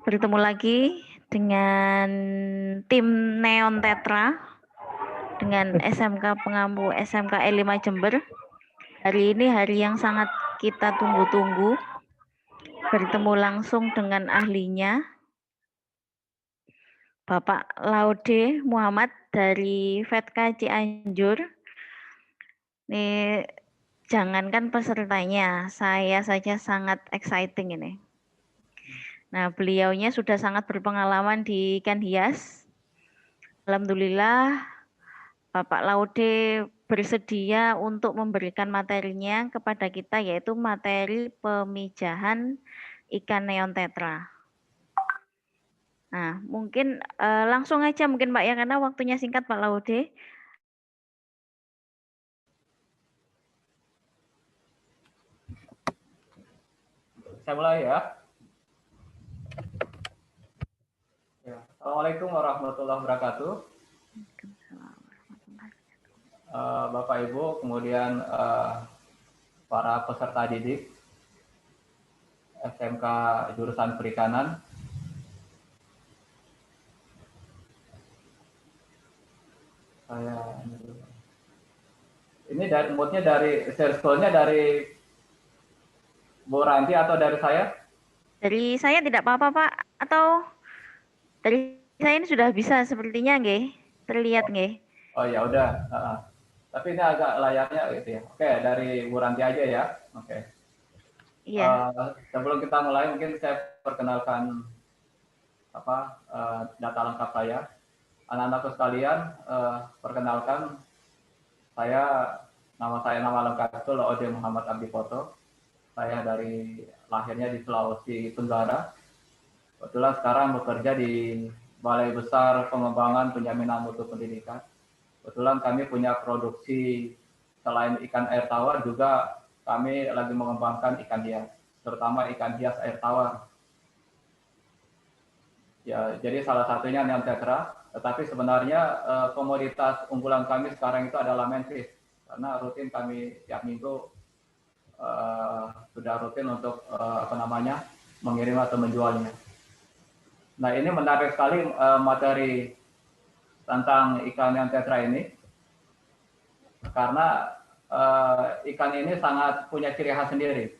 Bertemu lagi dengan tim Neon Tetra dengan SMK Pengampu SMK E5 Jember. Hari ini hari yang sangat kita tunggu-tunggu. Bertemu langsung dengan ahlinya, Bapak Laude Muhammad dari Vetka Cianjur. Ini jangankan pesertanya, saya saja sangat exciting ini. Nah, beliaunya sudah sangat berpengalaman di ikan hias. Alhamdulillah, Bapak Laude bersedia untuk memberikan materinya kepada kita, yaitu materi pemijahan ikan neon tetra. Nah, mungkin langsung aja mungkin Pak ya, karena waktunya singkat Pak Laude. Saya mulai ya. Assalamualaikum warahmatullahi wabarakatuh. Bapak Ibu, kemudian para peserta didik SMK jurusan Perikanan. Ini dari moodnya dari share scroll-nya dari Bu Ranti atau dari saya? Dari saya tidak apa-apa Pak, atau dari saya ini sudah bisa sepertinya nggih, terlihat nggih. Oh ya udah, tapi ini agak layarnya gitu ya. Oke, dari Bu Ranti aja ya. Oke. Iya. Sebelum kita mulai mungkin saya perkenalkan data lengkap saya. Anak-anakku sekalian, perkenalkan nama lengkap itu Laude Muhammad Abdi Poto. Saya dari lahirnya di Sulawesi Tenggara. Kebetulan sekarang bekerja di Balai Besar Pengembangan Penjaminan Mutu Pendidikan. Kebetulan kami punya produksi selain ikan air tawar juga kami lagi mengembangkan ikan hias, terutama ikan hias air tawar. Ya, jadi salah satunya neon tetra, tetapi sebenarnya komoditas unggulan kami sekarang itu adalah manfish, karena rutin kami tiap minggu sudah rutin untuk mengirim atau menjualnya. Nah, ini menarik sekali materi tentang ikan neon tetra ini, karena ikan ini sangat punya ciri khas sendiri.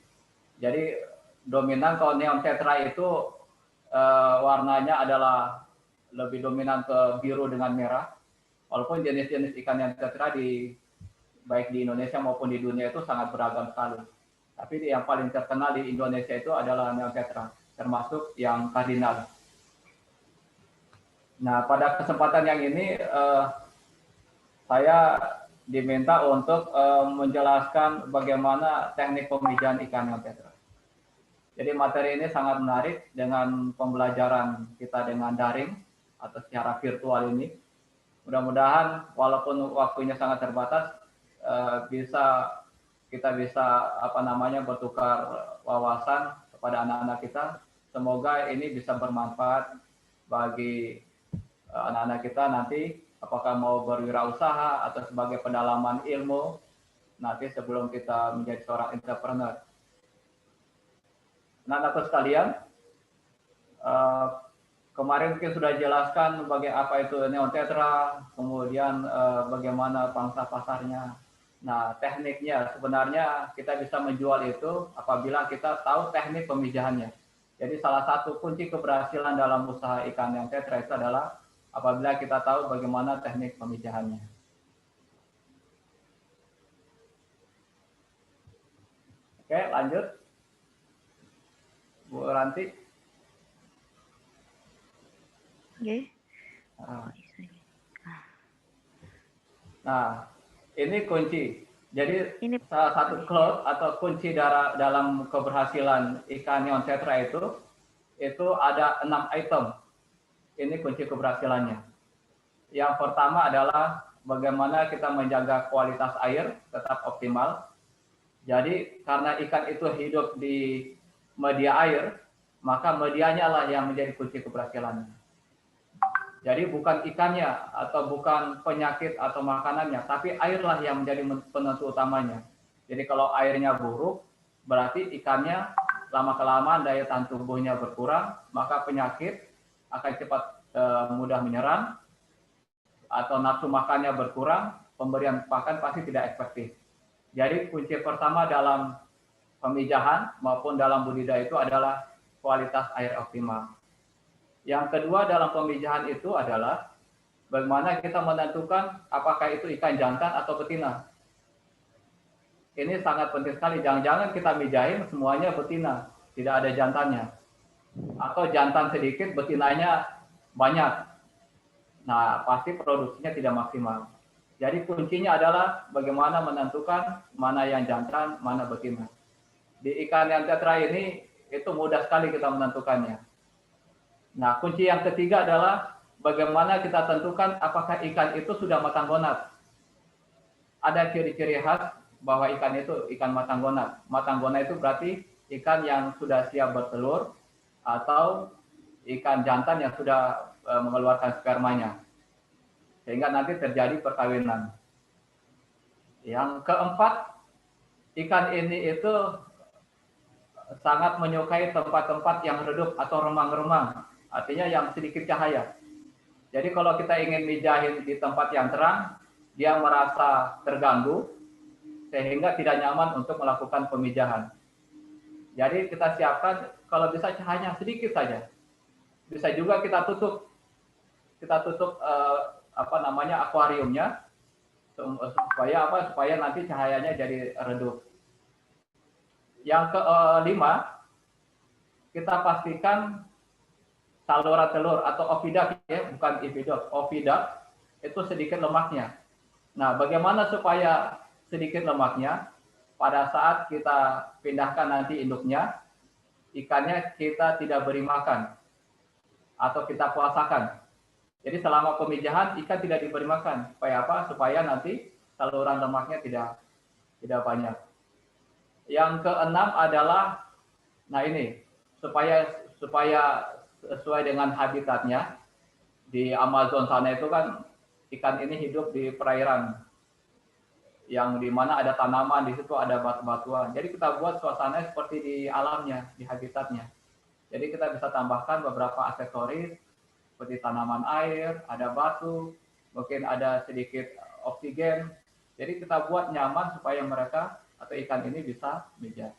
Jadi dominan kalau neon tetra itu warnanya adalah lebih dominan ke biru dengan merah. Walaupun jenis-jenis ikan neon tetra baik di Indonesia maupun di dunia itu sangat beragam sekali. Tapi yang paling terkenal di Indonesia itu adalah neon tetra, termasuk yang kardinal. Nah, pada kesempatan yang ini saya diminta untuk menjelaskan bagaimana teknik pemijahan ikan neon tetra. Jadi materi ini sangat menarik dengan pembelajaran kita dengan daring atau secara virtual ini. Mudah-mudahan walaupun waktunya sangat terbatas, kita bisa bertukar wawasan kepada anak-anak kita. Semoga ini bisa bermanfaat bagi anak-anak kita nanti, apakah mau berwirausaha atau sebagai pendalaman ilmu nanti sebelum kita menjadi seorang entrepreneur. Anak-anakku sekalian, kemarin mungkin sudah jelaskan apa itu neon tetra, kemudian bagaimana pangsa pasarnya. Nah, tekniknya sebenarnya kita bisa menjual itu apabila kita tahu teknik pemijahannya. Jadi salah satu kunci keberhasilan dalam usaha ikan neon tetra itu adalah apabila kita tahu bagaimana teknik pemijahannya. Oke, lanjut. Bu Ranti. Oke. Nah, ini kunci. Jadi ini salah satu cloud atau kunci dalam keberhasilan ikan neon tetra itu ada 6 item. Ini kunci keberhasilannya. Yang pertama adalah bagaimana kita menjaga kualitas air tetap optimal. Jadi karena ikan itu hidup di media air, maka medianya lah yang menjadi kunci keberhasilannya. Jadi bukan ikannya atau bukan penyakit atau makanannya, tapi airlah yang menjadi penentu utamanya. Jadi kalau airnya buruk, berarti ikannya lama-kelamaan daya tahan tubuhnya berkurang, maka penyakit akan cepat mudah menyerang, atau nafsu makannya berkurang, pemberian pakan pasti tidak efektif. Jadi kunci pertama dalam pemijahan maupun dalam budidaya itu adalah kualitas air optimal. Yang kedua dalam pemijahan itu adalah bagaimana kita menentukan apakah itu ikan jantan atau betina. Ini sangat penting sekali. Jangan-jangan kita mijahin semuanya betina, tidak ada jantannya. Atau jantan sedikit, betinanya banyak. Nah, pasti produksinya tidak maksimal. Jadi kuncinya adalah bagaimana menentukan mana yang jantan, mana betina. Di ikan yang tetra ini, itu mudah sekali kita menentukannya. Nah, kunci yang ketiga adalah bagaimana kita tentukan apakah ikan itu sudah matang gonat. Ada ciri-ciri khas bahwa ikan itu ikan matang gonat. Matang gonat itu berarti ikan yang sudah siap bertelur atau ikan jantan yang sudah mengeluarkan spermanya. Sehingga nanti terjadi perkawinan. Yang keempat, ikan ini itu sangat menyukai tempat-tempat yang redup atau remang-remang. Artinya yang sedikit cahaya. Jadi kalau kita ingin mijahin di tempat yang terang, dia merasa terganggu, sehingga tidak nyaman untuk melakukan pemijahan. Jadi kita siapkan kalau bisa cahayanya sedikit saja. Bisa juga kita tutup akuariumnya supaya nanti cahayanya jadi redup. Yang kelima, kita pastikan saluran telur atau oviduct ya, bukan epiduct. Oviduct itu sedikit lemaknya. Nah, bagaimana supaya sedikit lemaknya? Pada saat kita pindahkan nanti induknya, ikannya kita tidak beri makan atau kita puasakan. Jadi selama pemijahan ikan tidak diberi makan. Supaya apa? Supaya nanti saluran lemaknya tidak banyak. Yang keenam adalah, nah ini supaya sesuai dengan habitatnya. Di Amazon sana itu kan ikan ini hidup di perairan yang dimana ada tanaman, di situ ada batu-batuan. Jadi kita buat suasana seperti di alamnya, di habitatnya. Jadi kita bisa tambahkan beberapa aksesoris seperti tanaman air, ada batu, mungkin ada sedikit oksigen. Jadi kita buat nyaman supaya mereka atau ikan ini bisa mijah.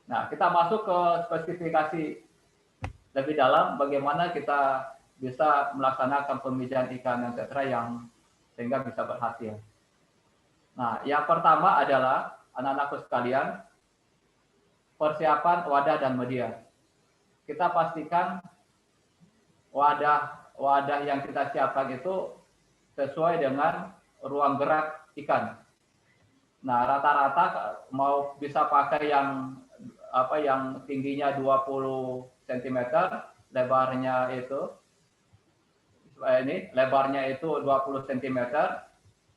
Nah, kita masuk ke spesifikasi lebih dalam bagaimana kita bisa melaksanakan pemijahan ikan yang tetra yang sehingga bisa berhasil. Nah, yang pertama adalah anak-anakku sekalian, persiapan wadah dan media. Kita pastikan wadah yang kita siapkan itu sesuai dengan ruang gerak ikan. Nah, rata-rata mau bisa pakai yang tingginya 20 cm, lebarnya itu 20 cm,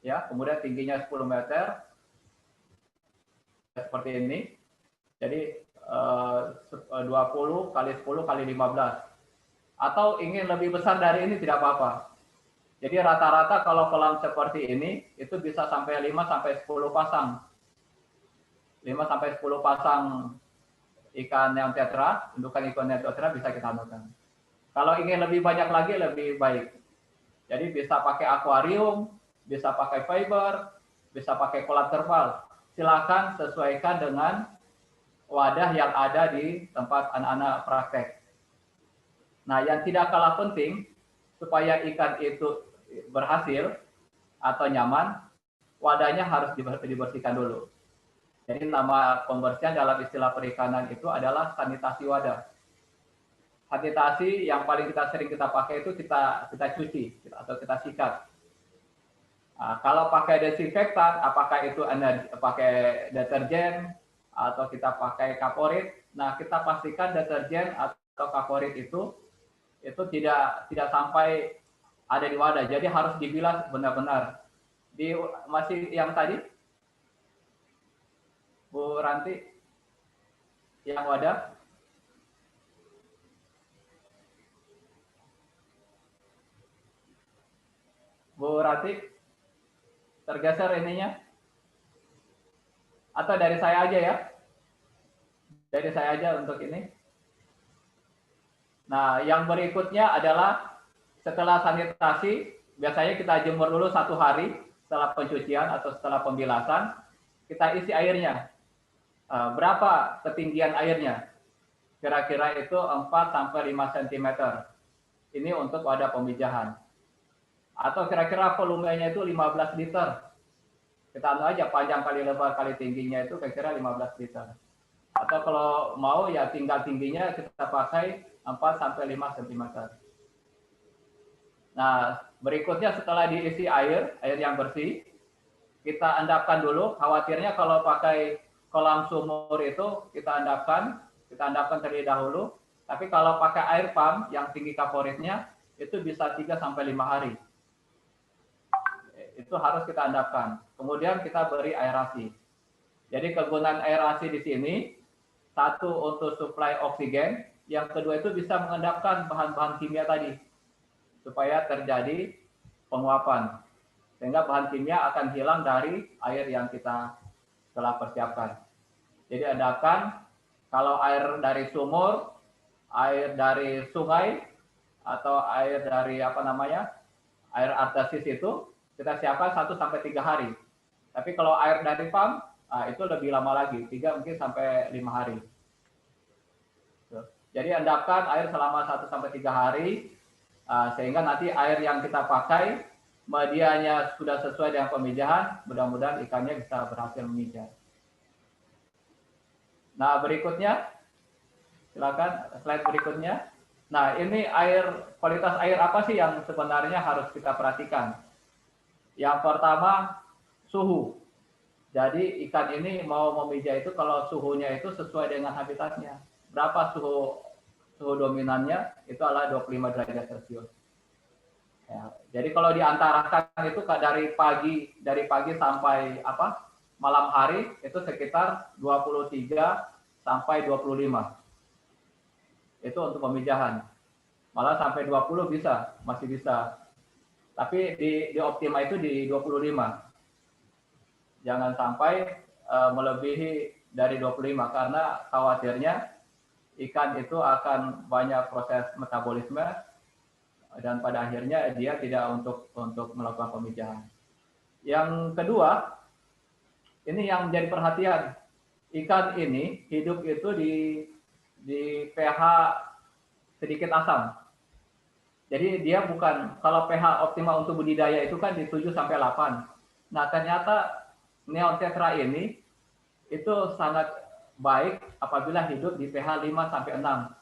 ya, kemudian tingginya 10 meter, seperti ini. Jadi 20 kali 10 kali 15. Atau ingin lebih besar dari ini tidak apa-apa. Jadi rata-rata kalau kolam seperti ini itu bisa sampai 5 sampai 10 pasang. 5 sampai 10 pasang ikan yang tetra, indukan ikan yang tetra bisa kita anukan. Kalau ingin lebih banyak lagi lebih baik. Jadi bisa pakai akuarium, bisa pakai fiber, bisa pakai kolam terpal. Silakan sesuaikan dengan wadah yang ada di tempat anak-anak praktek. Nah, yang tidak kalah penting supaya ikan itu berhasil atau nyaman, wadahnya harus dibersihkan dulu. Jadi nama pembersihan dalam istilah perikanan itu adalah sanitasi wadah. Sanitasi yang paling sering kita pakai itu kita cuci atau kita sikat. Nah, kalau pakai desinfektan, apakah itu pakai deterjen atau kita pakai kaporit, nah kita pastikan deterjen atau kaporit itu tidak sampai ada di wadah. Jadi harus dibilas benar-benar. Masih yang tadi, Bu Ranti, yang wadah. Bu Ranti, tergeser ininya? Atau dari saya aja ya? Dari saya aja untuk ini. Nah, yang berikutnya adalah setelah sanitasi, biasanya kita jemur dulu 1 hari setelah pencucian atau setelah pembilasan, kita isi airnya. Berapa ketinggian airnya? Kira-kira itu 4 sampai 5 cm. Ini untuk wadah pemijahan. Atau kira-kira volumenya itu 15 liter. Kita anu aja panjang kali lebar kali tingginya itu kira-kira 15 liter. Atau kalau mau ya tinggal tingginya kita pakai 4 sampai 5 cm. Nah, berikutnya setelah diisi air yang bersih, kita endapkan dulu. Khawatirnya kalau pakai kolam sumur itu kita endapkan terlebih dahulu. Tapi kalau pakai air pump yang tinggi kaporitnya itu bisa 3 sampai 5 hari. Itu harus kita endapkan. Kemudian kita beri aerasi. Jadi kegunaan aerasi di sini, satu untuk suplai oksigen, yang kedua itu bisa mengendapkan bahan-bahan kimia tadi supaya terjadi penguapan, sehingga bahan kimia akan hilang dari air yang kita telah persiapkan. Jadi endapkan, kalau air dari sumur, air dari sungai, atau air dari air artesis itu kita siapkan 1 sampai 3 hari. Tapi kalau air dari pump, itu lebih lama lagi, 3 mungkin sampai 5 hari. Jadi endapkan air selama 1 sampai 3 hari, sehingga nanti air yang kita pakai medianya sudah sesuai dengan pemijahan, mudah-mudahan ikannya bisa berhasil memijah. Nah, berikutnya, silakan slide berikutnya. Nah, ini kualitas air apa sih yang sebenarnya harus kita perhatikan? Yang pertama, suhu. Jadi ikan ini mau memijah itu kalau suhunya itu sesuai dengan habitatnya. Berapa suhu dominannya? Itu adalah 25 derajat Celcius. Ya, jadi kalau diantarakan itu dari pagi sampai malam hari itu sekitar 23 sampai 25. Itu untuk pemijahan. Malah sampai 20 masih bisa. Tapi di optima itu di 25. Jangan sampai melebihi dari 25 karena khawatirnya ikan itu akan banyak proses metabolisme dan pada akhirnya dia tidak untuk melakukan pemijahan. Yang kedua, ini yang menjadi perhatian, ikan ini hidup itu di pH sedikit asam. Jadi dia bukan, kalau pH optimal untuk budidaya itu kan di 7 sampai 8. Nah, ternyata Neon tetra ini itu sangat baik apabila hidup di pH 5 sampai 6.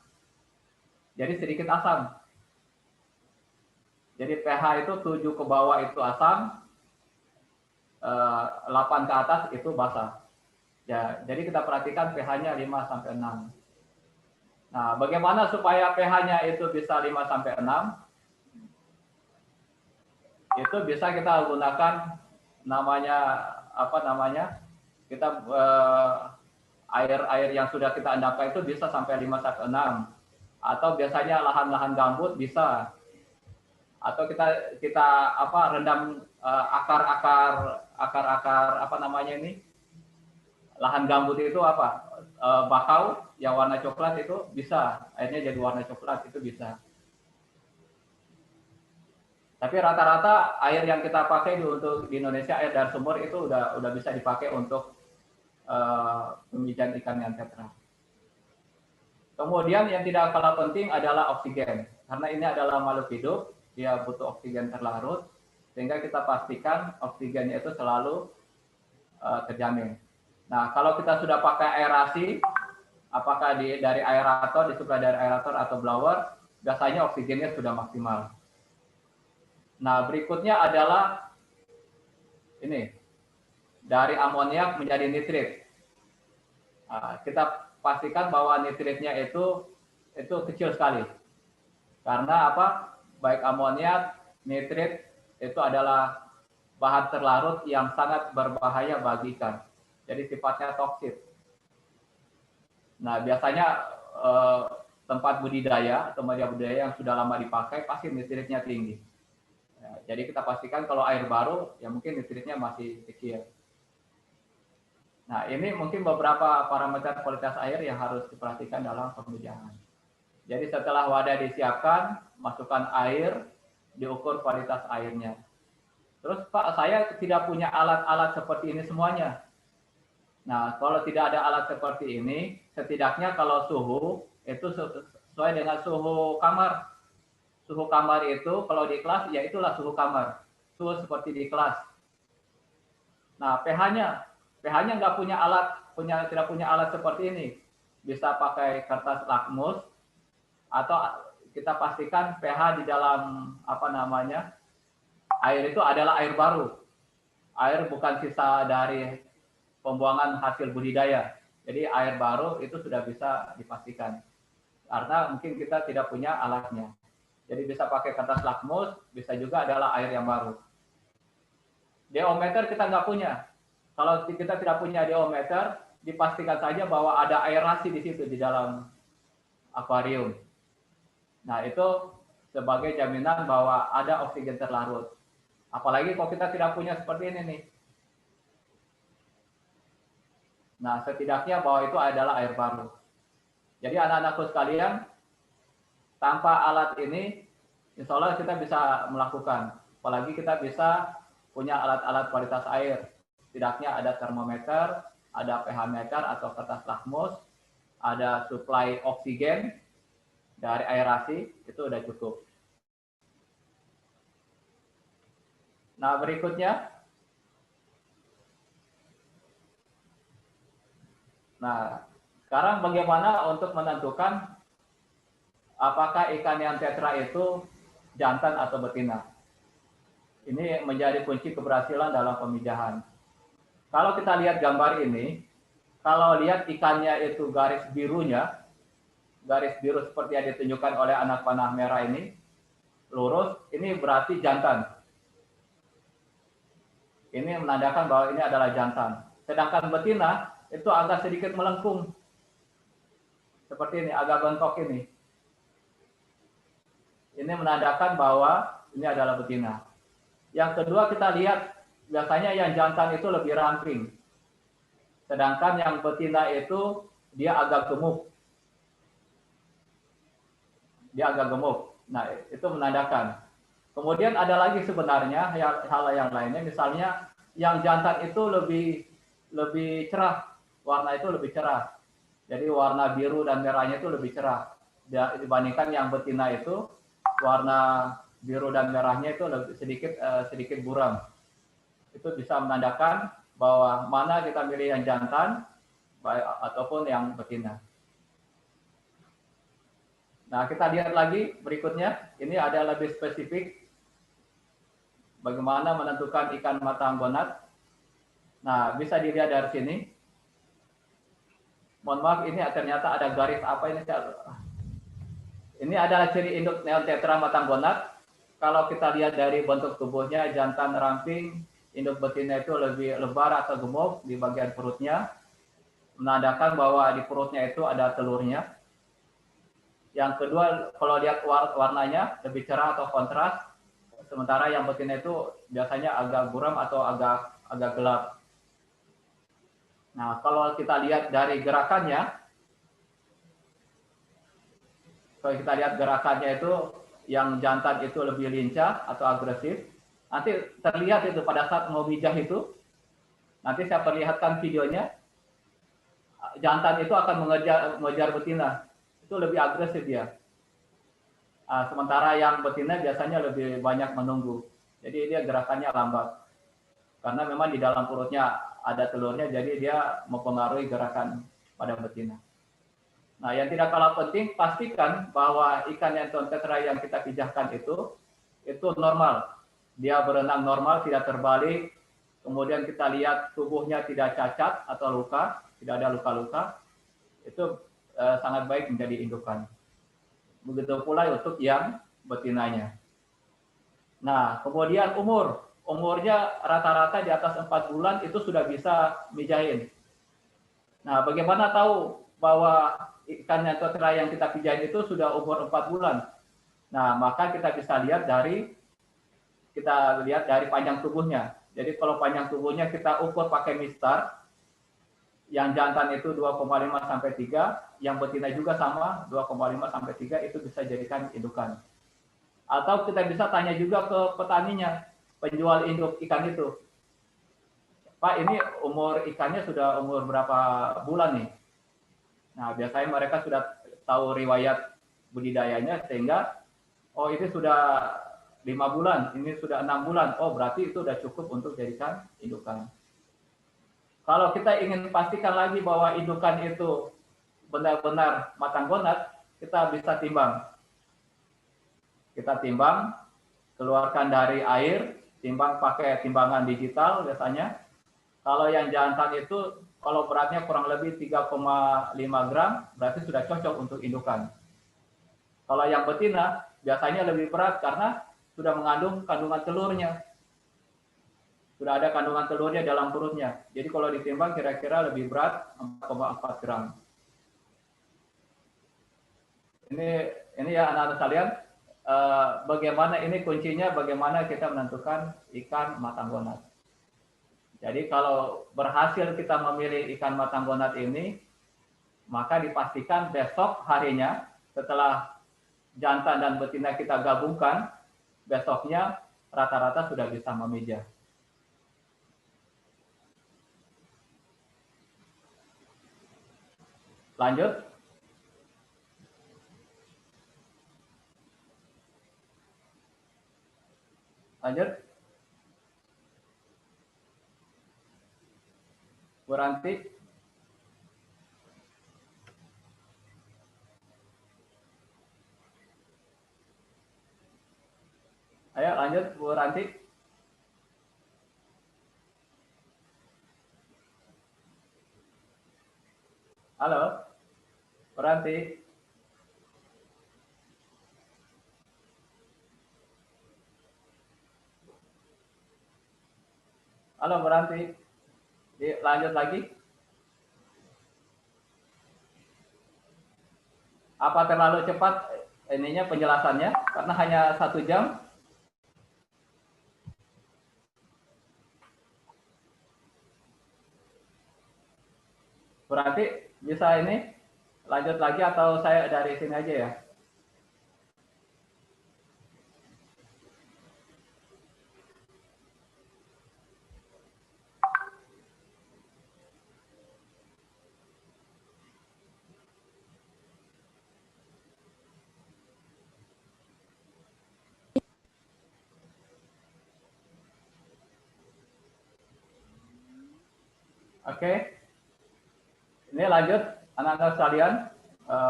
Jadi sedikit asam. Jadi pH itu 7 ke bawah itu asam, 8 ke atas itu basah. Ya, jadi kita perhatikan pH-nya 5 sampai 6. Nah, bagaimana supaya pH-nya itu bisa 5 sampai 6? Itu bisa kita gunakan kita air yang sudah kita endapkan itu bisa sampai 5 sampai 6. Atau biasanya lahan-lahan gambut bisa. Atau kita rendam akar lahan gambut itu bakau yang warna coklat itu bisa, airnya jadi warna coklat itu bisa. Tapi rata-rata air yang kita pakai untuk di Indonesia, air dari sumur itu udah bisa dipakai untuk pemijahan ikan neon tetra. Kemudian yang tidak kalah penting adalah oksigen, karena ini adalah makhluk hidup, dia butuh oksigen terlarut, sehingga kita pastikan oksigennya itu selalu terjamin. Nah, kalau kita sudah pakai aerasi, apakah dari aerator, disuplai dari aerator atau blower, biasanya oksigennya sudah maksimal. Nah, berikutnya adalah ini, dari amoniak menjadi nitrit. Kita pastikan bahwa nitritnya itu kecil sekali. Karena baik amoniak, nitrit itu adalah bahan terlarut yang sangat berbahaya bagi ikan. Jadi sifatnya toksit. Nah, biasanya tempat budidaya atau media budidaya yang sudah lama dipakai pasti nitritnya tinggi. Ya, jadi kita pastikan kalau air baru ya mungkin nitritnya masih kecil. Nah, ini mungkin beberapa parameter kualitas air yang harus diperhatikan dalam pemijahan. Jadi setelah wadah disiapkan, masukkan air, diukur kualitas airnya. Terus Pak, saya tidak punya alat-alat seperti ini semuanya. Nah, kalau tidak ada alat seperti ini, setidaknya kalau suhu itu sesuai dengan suhu kamar. Suhu kamar itu kalau di kelas, ya itulah suhu kamar. Suhu seperti di kelas. Nah, pH-nya nggak punya alat, tidak punya alat seperti ini. Bisa pakai kertas lakmus, atau kita pastikan pH di dalam air itu adalah air baru. Air bukan sisa dari pembuangan hasil budidaya. Jadi air baru itu sudah bisa dipastikan. Karena mungkin kita tidak punya alatnya. Jadi bisa pakai kertas lakmus, bisa juga adalah air yang baru. Deometer kita nggak punya. Kalau kita tidak punya deometer, dipastikan saja bahwa ada aerasi di situ di dalam akuarium. Nah, itu sebagai jaminan bahwa ada oksigen terlarut. Apalagi kalau kita tidak punya seperti ini nih. Nah, setidaknya bahwa itu adalah air baru. Jadi anak-anakku sekalian, tanpa alat ini, insya Allah kita bisa melakukan. Apalagi kita bisa punya alat-alat kualitas air. Setidaknya ada termometer, ada pH meter atau kertas lakmus, ada suplai oksigen dari aerasi, itu udah cukup. Nah, berikutnya. Nah, sekarang bagaimana untuk menentukan apakah ikan yang tetra itu jantan atau betina? Ini menjadi kunci keberhasilan dalam pemijahan. Kalau kita lihat gambar ini, kalau lihat ikannya itu garis birunya, garis biru seperti yang ditunjukkan oleh anak panah merah ini, lurus, ini berarti jantan. Ini menandakan bahwa ini adalah jantan. Sedangkan betina itu agak sedikit melengkung. Seperti ini, agak bentok ini. Ini menandakan bahwa ini adalah betina. Yang kedua kita lihat, biasanya yang jantan itu lebih ramping. Sedangkan yang betina itu dia agak gemuk. Dia agak gemuk. Nah, itu menandakan. Kemudian ada lagi sebenarnya hal yang lainnya, misalnya yang jantan itu lebih cerah, warna itu lebih cerah. Jadi warna biru dan merahnya itu lebih cerah dibandingkan yang betina itu warna biru dan merahnya itu lebih sedikit buram. Itu bisa menandakan bahwa mana kita milih yang jantan ataupun yang betina. Nah, kita lihat lagi berikutnya. Ini ada lebih spesifik bagaimana menentukan ikan mata anggonat. Nah, bisa dilihat dari sini. Mohon maaf, ini ternyata ada garis apa ini? Ini adalah ciri induk neon tetra mata anggonat. Kalau kita lihat dari bentuk tubuhnya, jantan ramping, induk betina itu lebih lebar atau gemuk di bagian perutnya, menandakan bahwa di perutnya itu ada telurnya. Yang kedua, kalau lihat warnanya lebih cerah atau kontras, sementara yang betina itu biasanya agak buram atau agak gelap. Nah, kalau kita lihat dari gerakannya, kalau kita lihat gerakannya itu yang jantan itu lebih lincah atau agresif, nanti terlihat itu pada saat mau mijah itu, nanti saya perlihatkan videonya, jantan itu akan mengejar betina. Itu lebih agresif dia. Sementara yang betina biasanya lebih banyak menunggu. Jadi dia gerakannya lambat. Karena memang di dalam perutnya ada telurnya, jadi dia mempengaruhi gerakan pada betina. Nah, yang tidak kalah penting, pastikan bahwa ikan neon tetra yang kita pijahkan itu normal. Dia berenang normal, tidak terbalik. Kemudian kita lihat tubuhnya tidak cacat atau luka, tidak ada luka-luka. Itu sangat baik menjadi indukan. Begitu pula untuk yang betinanya. Nah, kemudian umurnya rata-rata di atas 4 bulan itu sudah bisa mijahin. Nah, bagaimana tahu bahwa ikan neon tetra yang kita pijahin itu sudah umur 4 bulan? Nah, maka kita bisa lihat dari panjang tubuhnya. Jadi kalau panjang tubuhnya kita ukur pakai mistar, Yang jantan itu 2,5 sampai 3, yang betina juga sama 2,5 sampai 3, itu bisa jadikan indukan. Atau kita bisa tanya juga ke petaninya, penjual induk ikan itu. Pak, ini umur ikannya sudah umur berapa bulan nih? Nah, biasanya mereka sudah tahu riwayat budidayanya, sehingga oh ini sudah 5 bulan, ini sudah 6 bulan, oh berarti itu sudah cukup untuk jadikan indukan. Kalau kita ingin pastikan lagi bahwa indukan itu benar-benar matang gonat, kita bisa timbang. Kita timbang, keluarkan dari air, timbang pakai timbangan digital biasanya. Kalau yang jantan itu, kalau beratnya kurang lebih 3,5 gram, berarti sudah cocok untuk indukan. Kalau yang betina, biasanya lebih berat karena sudah mengandung kandungan telurnya. Sudah ada kandungan telurnya dalam perutnya. Jadi kalau ditimbang kira-kira lebih berat 4,4 gram. Ini ya anak-anak sekalian, bagaimana ini kuncinya, bagaimana kita menentukan ikan matang gonat. Jadi kalau berhasil kita memilih ikan matang gonat ini, maka dipastikan besok harinya setelah jantan dan betina kita gabungkan, besoknya rata-rata sudah bisa memijah. Lanjut. Lanjut. Bu Ranti. Ayo lanjut Bu Ranti. Halo, Bu Ranti. Halo Bu Ranti. Lanjut lagi. Apa terlalu cepat ininya penjelasannya? Karena hanya 1 jam. Berarti bisa ini lanjut lagi atau saya dari sini aja ya? Oke. Ini lanjut anak-anak sekalian,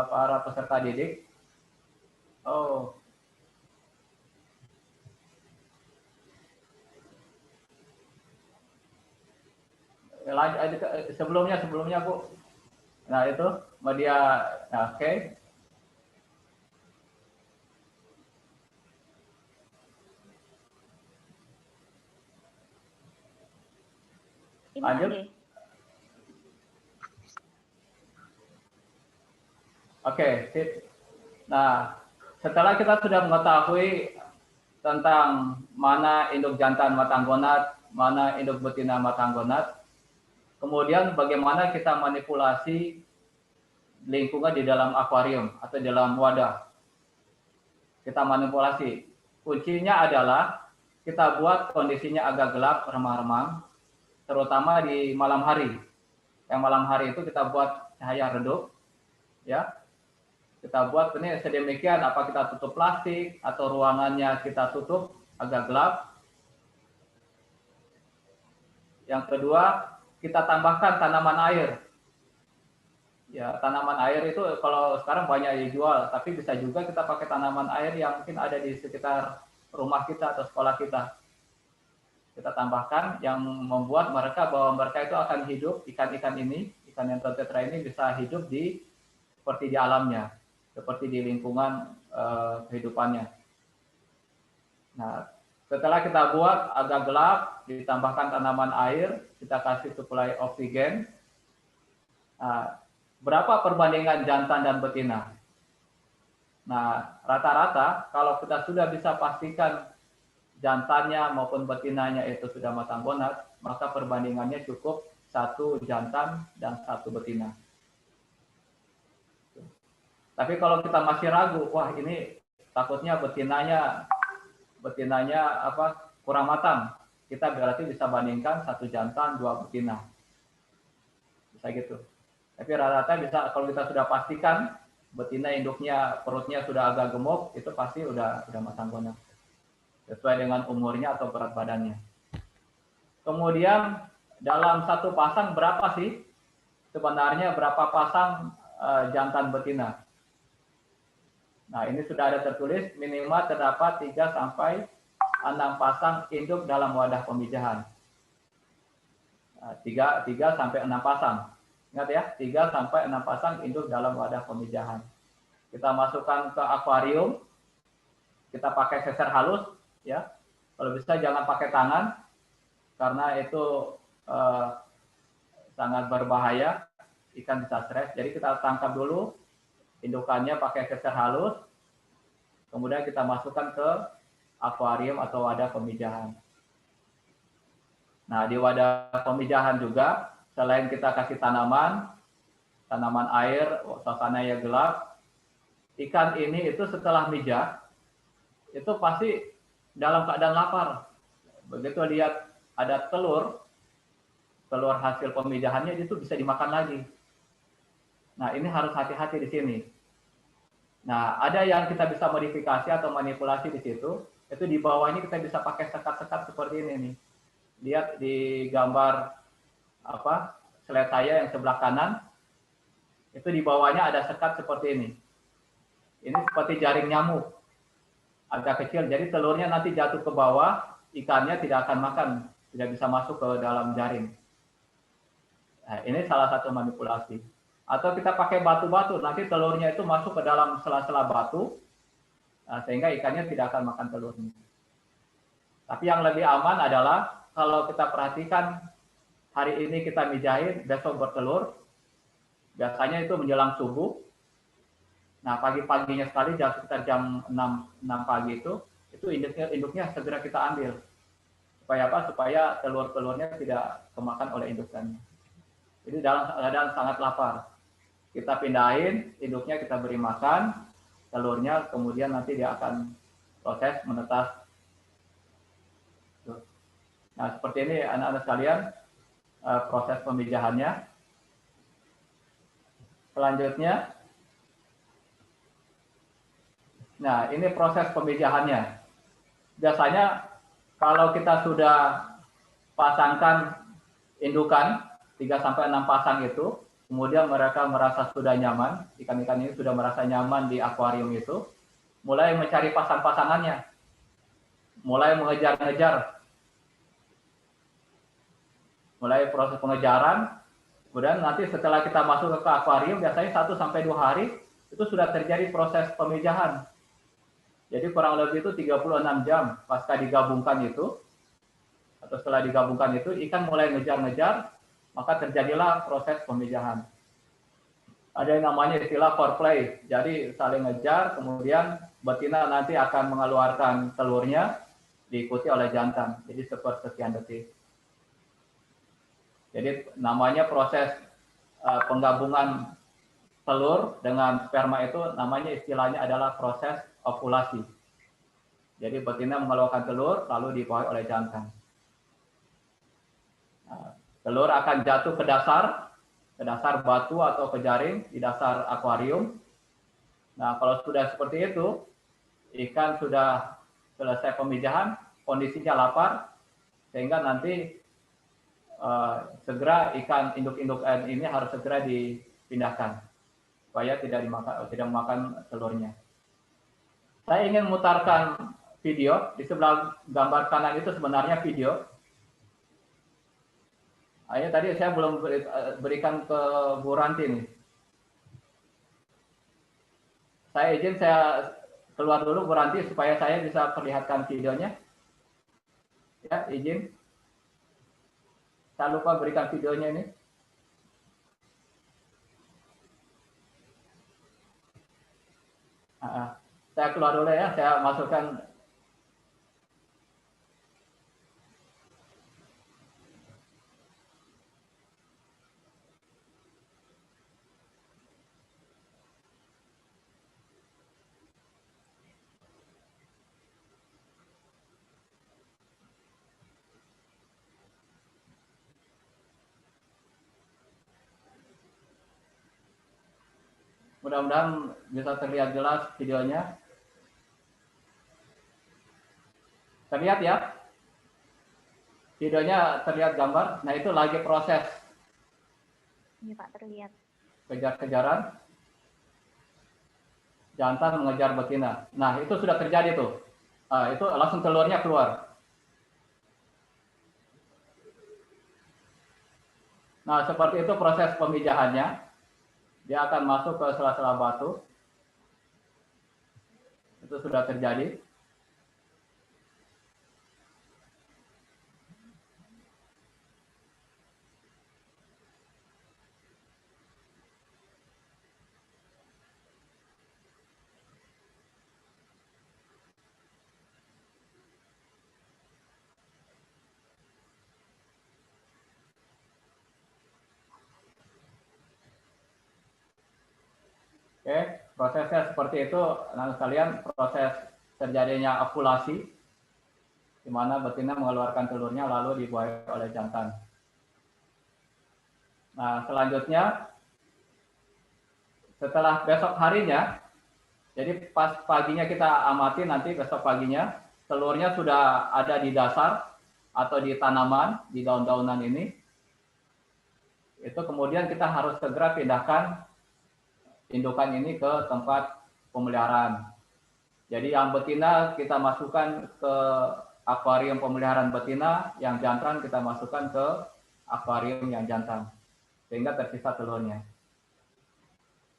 para peserta didik. Oh. Sebelumnya Bu. Nah itu media, nah, oke. Lanjut. Oke, sip. Nah, setelah kita sudah mengetahui tentang mana induk jantan matang gonat, mana induk betina matang gonat, kemudian bagaimana kita manipulasi lingkungan di dalam akuarium atau di dalam wadah. Kita manipulasi. Kuncinya adalah kita buat kondisinya agak gelap, remang-remang, terutama di malam hari. Yang malam hari itu kita buat cahaya redup, ya. Kita buat ini sedemikian, apa kita tutup plastik atau ruangannya kita tutup agak gelap. Yang kedua, kita tambahkan tanaman air. Ya, tanaman air itu kalau sekarang banyak dijual, tapi bisa juga kita pakai tanaman air yang mungkin ada di sekitar rumah kita atau sekolah kita. Kita tambahkan yang membuat mereka bahwa mereka itu akan hidup, ikan-ikan ini, ikan Neon tetra ini bisa hidup di seperti di alamnya, seperti di lingkungan kehidupannya. Nah, setelah kita buat agak gelap, ditambahkan tanaman air, kita kasih suplai oksigen. Nah, berapa perbandingan jantan dan betina? Nah, rata-rata kalau kita sudah bisa pastikan jantannya maupun betinanya itu sudah matang gonat, maka perbandingannya cukup 1 jantan dan 1 betina. Tapi kalau kita masih ragu, wah ini takutnya betinanya kurang matang, kita berarti bisa bandingkan 1 jantan 2 betina, bisa gitu. Tapi rata-rata bisa, kalau kita sudah pastikan betina induknya perutnya sudah agak gemuk, itu pasti udah matang benar, sesuai dengan umurnya atau berat badannya. Kemudian dalam 1 pasang berapa sih sebenarnya, berapa pasang jantan betina? Nah, ini sudah ada tertulis, minimal terdapat 3 sampai 6 pasang induk dalam wadah pemijahan. 3 sampai 6 pasang. Ingat ya, 3 sampai 6 pasang induk dalam wadah pemijahan. Kita masukkan ke akuarium, kita pakai seser halus, ya. Kalau bisa jangan pakai tangan, karena itu sangat berbahaya, ikan bisa stres. Jadi kita tangkap dulu indukannya pakai seser halus, kemudian kita masukkan ke akuarium atau wadah pemijahan. Nah, di wadah pemijahan juga, selain kita kasih tanaman air, suasana yang gelap, ikan ini itu setelah mijah, itu pasti dalam keadaan lapar. Begitu lihat ada telur hasil pemijahannya, itu bisa dimakan lagi. Nah, ini harus hati-hati di sini. Nah, ada yang kita bisa modifikasi atau manipulasi di situ. Itu di bawah ini kita bisa pakai sekat-sekat seperti ini nih. Lihat di gambar slide saya yang sebelah kanan. Itu di bawahnya ada sekat seperti ini. Ini seperti jaring nyamuk. Agak kecil, jadi telurnya nanti jatuh ke bawah, ikannya tidak akan makan, tidak bisa masuk ke dalam jaring. Nah, ini salah satu manipulasi. Atau kita pakai batu-batu, nanti telurnya itu masuk ke dalam sela-sela batu, sehingga ikannya tidak akan makan telurnya. Tapi yang lebih aman adalah kalau kita perhatikan hari ini kita mijahin, besok bertelur, biasanya itu menjelang subuh. Nah, pagi-paginya sekali, sekitar jam 6 pagi itu induknya segera kita ambil. Supaya apa? Supaya telur-telurnya tidak kemakan oleh indukannya. Jadi dalam keadaan sangat lapar, kita pindahin, induknya kita beri makan, telurnya kemudian nanti dia akan proses menetas. Nah, seperti ini anak-anak sekalian, proses pemijahannya. Selanjutnya, nah ini proses pemijahannya. Biasanya kalau kita sudah pasangkan indukan 3 sampai 6 pasang itu, kemudian mereka merasa sudah nyaman, ikan-ikan ini sudah merasa nyaman di akuarium itu, mulai mencari pasang-pasangannya, mulai mengejar-ngejar, mulai proses pengejaran, kemudian nanti setelah kita masuk ke akuarium, biasanya 1 sampai 2 hari, itu sudah terjadi proses pemijahan. Jadi kurang lebih itu 36 jam pasca digabungkan itu, atau setelah digabungkan itu, ikan mulai ngejar-ngejar, maka terjadilah proses pemijahan. Ada yang namanya istilah foreplay, jadi saling ngejar, kemudian betina nanti akan mengeluarkan telurnya, diikuti oleh jantan, jadi sepersekian detik. Jadi namanya proses penggabungan telur dengan sperma itu, namanya istilahnya adalah proses ovulasi. Jadi betina mengeluarkan telur, lalu dibawa oleh jantan. Nah, telur akan jatuh ke dasar batu atau ke jaring di dasar akuarium. Nah, kalau sudah seperti itu, ikan sudah selesai pemijahan, kondisinya lapar, sehingga nanti segera induk-induk ini harus segera dipindahkan, supaya tidak makan telurnya. Saya ingin memutarkan video, di sebelah gambar kanan itu sebenarnya video. Ini tadi saya belum berikan ke Bu Ranti nih. Saya izin saya keluar dulu Bu Ranti supaya saya bisa perlihatkan videonya. Ya, izin. Saya lupa berikan videonya ini. Saya keluar dulu ya, saya masukkan. Mudah-mudahan bisa terlihat jelas videonya. Terlihat ya? Videonya terlihat gambar. Nah, itu lagi proses. Ini Pak, terlihat. Kejar-kejaran. Jantan mengejar betina. Nah, itu sudah terjadi tuh. Nah, itu langsung telurnya keluar. Nah, seperti itu proses pemijahannya. Dia akan masuk ke sela-sela batu. Itu sudah terjadi. Oke, prosesnya seperti itu. Nah, kalian proses terjadinya ovulasi, di mana betina mengeluarkan telurnya lalu dibuai oleh jantan. Nah, selanjutnya, setelah besok harinya, jadi pas paginya kita amati nanti besok paginya, telurnya sudah ada di dasar atau di tanaman, di daun-daunan ini. Itu kemudian kita harus segera pindahkan indukan ini ke tempat pemeliharaan. Jadi yang betina kita masukkan ke akuarium pemeliharaan betina, yang jantan kita masukkan ke akuarium yang jantan, sehingga tersisa telurnya.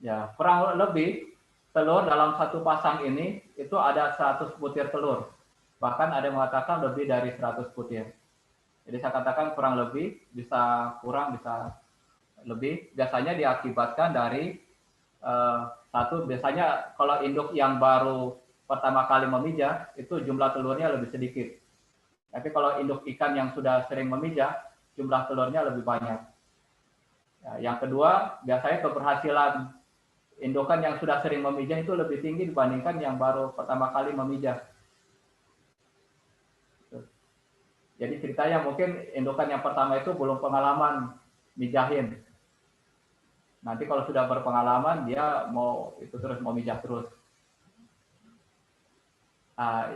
Ya, kurang lebih telur dalam satu pasang ini itu ada 100 butir telur. Bahkan ada yang mengatakan lebih dari 100 butir. Jadi saya katakan kurang lebih, bisa kurang, bisa lebih. Biasanya diakibatkan dari satu, biasanya kalau induk yang baru pertama kali memijah, itu jumlah telurnya lebih sedikit. Tapi kalau induk ikan yang sudah sering memijah, jumlah telurnya lebih banyak. Ya, yang kedua, biasanya keberhasilan indukan yang sudah sering memijah itu lebih tinggi dibandingkan yang baru pertama kali memijah. Jadi ceritanya mungkin indukan yang pertama itu belum pengalaman mijahin. Nanti kalau sudah berpengalaman, dia mau itu terus mau mijah terus. Nah,